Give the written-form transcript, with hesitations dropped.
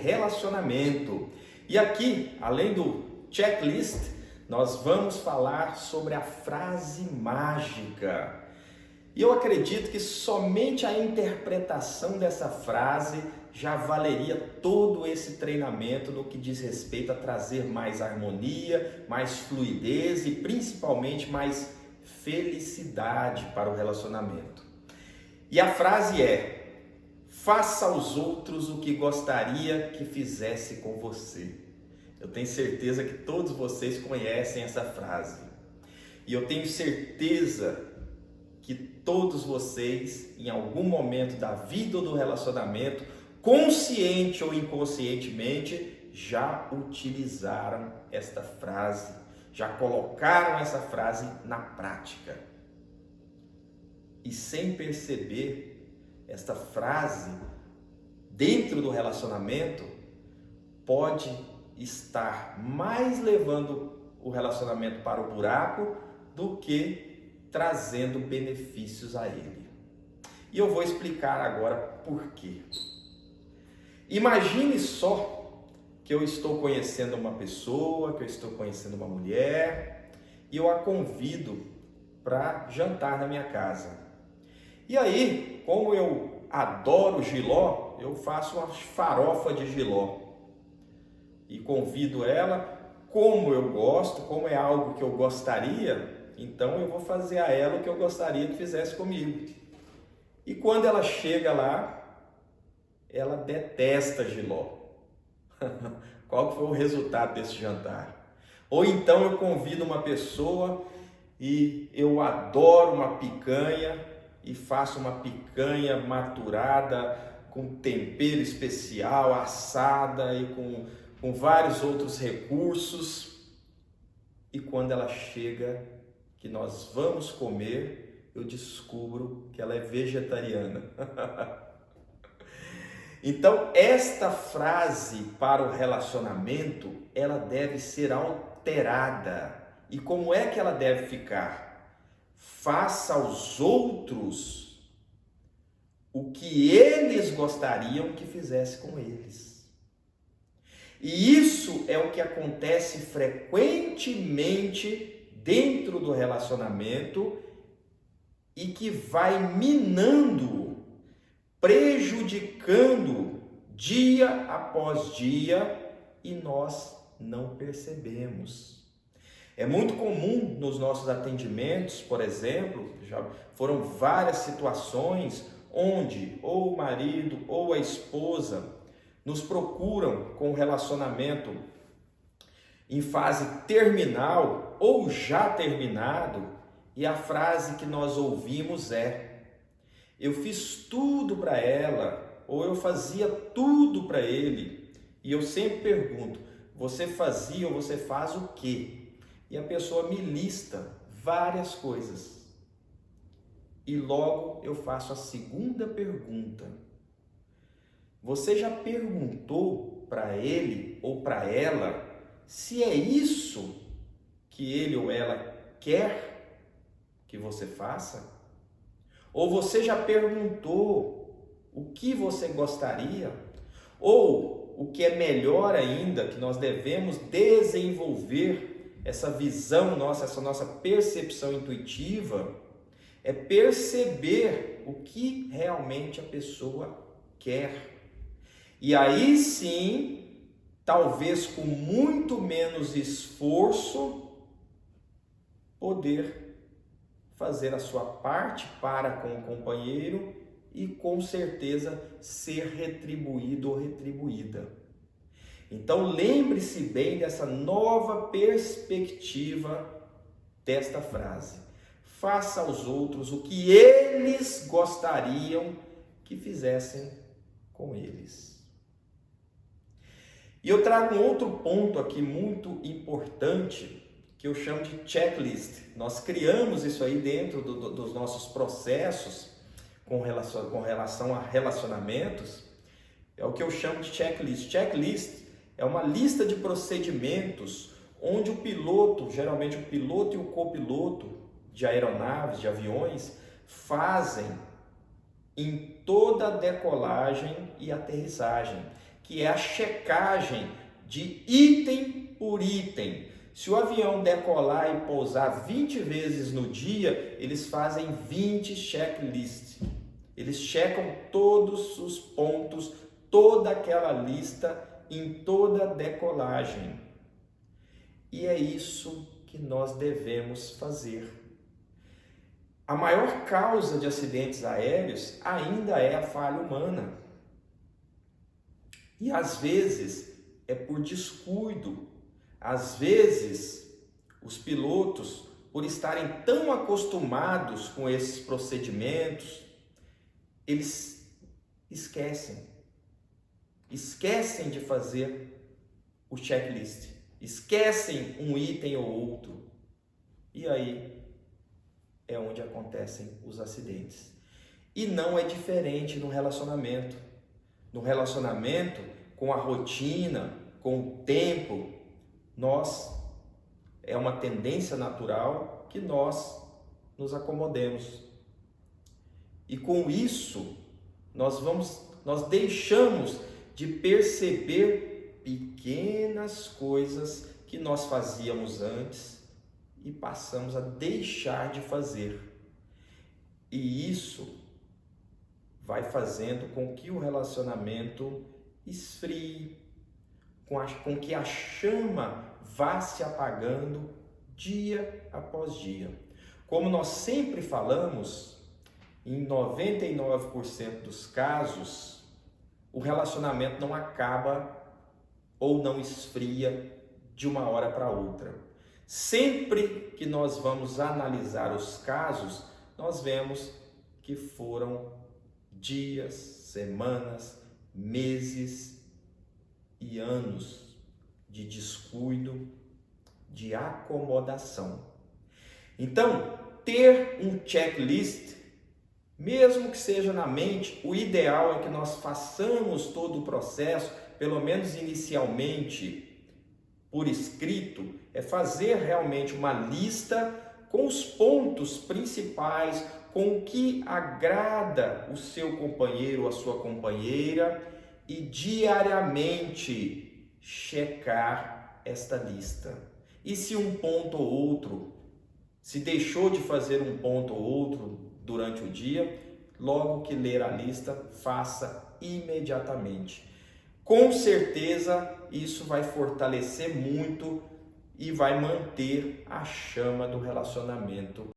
relacionamento. E aqui, além do checklist, nós vamos falar sobre a frase mágica. E eu acredito que somente a interpretação dessa frase já valeria todo esse treinamento no que diz respeito a trazer mais harmonia, mais fluidez e principalmente mais felicidade para o relacionamento. E a frase é: faça aos outros o que gostaria que fizesse com você. Eu tenho certeza que todos vocês conhecem essa frase. E eu tenho certeza que todos vocês, em algum momento da vida ou do relacionamento, consciente ou inconscientemente, já utilizaram esta frase, já colocaram essa frase na prática. E sem perceber, esta frase, dentro do relacionamento, pode estar mais levando o relacionamento para o buraco do que trazendo benefícios a ele. E eu vou explicar agora por quê. Imagine só que eu estou conhecendo uma pessoa, que eu estou conhecendo uma mulher, e eu a convido para jantar na minha casa. E aí, como eu adoro jiló, eu faço uma farofa de jiló. E convido ela, como eu gosto, como é algo que eu gostaria, então eu vou fazer a ela o que eu gostaria que fizesse comigo. E quando ela chega lá, ela detesta jiló. Qual foi o resultado desse jantar? Ou então eu convido uma pessoa e eu adoro uma picanha e faço uma picanha maturada com tempero especial, assada e com vários outros recursos. E quando ela chega, que nós vamos comer, eu descubro que ela é vegetariana. Então, esta frase para o relacionamento, ela deve ser alterada. E como é que ela deve ficar? Faça aos outros o que eles gostariam que fizesse com eles. E isso é o que acontece frequentemente dentro do relacionamento e que vai minando, prejudicando dia após dia e nós não percebemos. É muito comum nos nossos atendimentos, por exemplo, já foram várias situações onde ou o marido ou a esposa nos procuram com relacionamento em fase terminal ou já terminado, e a frase que nós ouvimos é: eu fiz tudo para ela, ou eu fazia tudo para ele. E eu sempre pergunto: você fazia ou você faz o quê? E a pessoa me lista várias coisas. E logo eu faço a segunda pergunta: você já perguntou para ele ou para ela se é isso que ele ou ela quer que você faça? Ou você já perguntou o que você gostaria? Ou o que é melhor ainda, que nós devemos desenvolver essa visão nossa, essa nossa percepção intuitiva, é perceber o que realmente a pessoa quer. E aí sim, talvez com muito menos esforço, poder fazer a sua parte para com o companheiro e com certeza ser retribuído ou retribuída. Então lembre-se bem dessa nova perspectiva desta frase: faça aos outros o que eles gostariam que fizessem com eles. E eu trago um outro ponto aqui muito importante, que eu chamo de checklist. Nós criamos isso aí dentro dos nossos processos com relação a relacionamentos. É o que eu chamo de checklist. Checklist é uma lista de procedimentos onde o piloto, geralmente o piloto e o copiloto de aeronaves, de aviões, fazem em toda a decolagem e aterrissagem, que é a checagem de item por item. Se o avião decolar e pousar 20 vezes no dia, eles fazem 20 checklists. Eles checam todos os pontos, toda aquela lista em toda a decolagem. E é isso que nós devemos fazer. A maior causa de acidentes aéreos ainda é a falha humana. E às vezes é por descuido. Às vezes os pilotos, por estarem tão acostumados com esses procedimentos, eles esquecem de fazer o checklist, esquecem um item ou outro, e aí é onde acontecem os acidentes. E não é diferente no relacionamento. No relacionamento, com a rotina, com o tempo, é uma tendência natural que nós nos acomodemos. E com isso, nós deixamos de perceber pequenas coisas que nós fazíamos antes e passamos a deixar de fazer. E isso vai fazendo com que o relacionamento esfrie, com que a chama vá se apagando dia após dia. Como nós sempre falamos, em 99% dos casos, o relacionamento não acaba ou não esfria de uma hora para outra. Sempre que nós vamos analisar os casos, nós vemos que foram dias, semanas, meses e anos de descuido, de acomodação. Então, ter um checklist, mesmo que seja na mente, o ideal é que nós façamos todo o processo, pelo menos inicialmente, por escrito, é fazer realmente uma lista com os pontos principais, com o que agrada o seu companheiro ou a sua companheira e diariamente checar esta lista. E se um ponto ou outro, se deixou de fazer um ponto ou outro durante o dia, logo que ler a lista, faça imediatamente. Com certeza isso vai fortalecer muito e vai manter a chama do relacionamento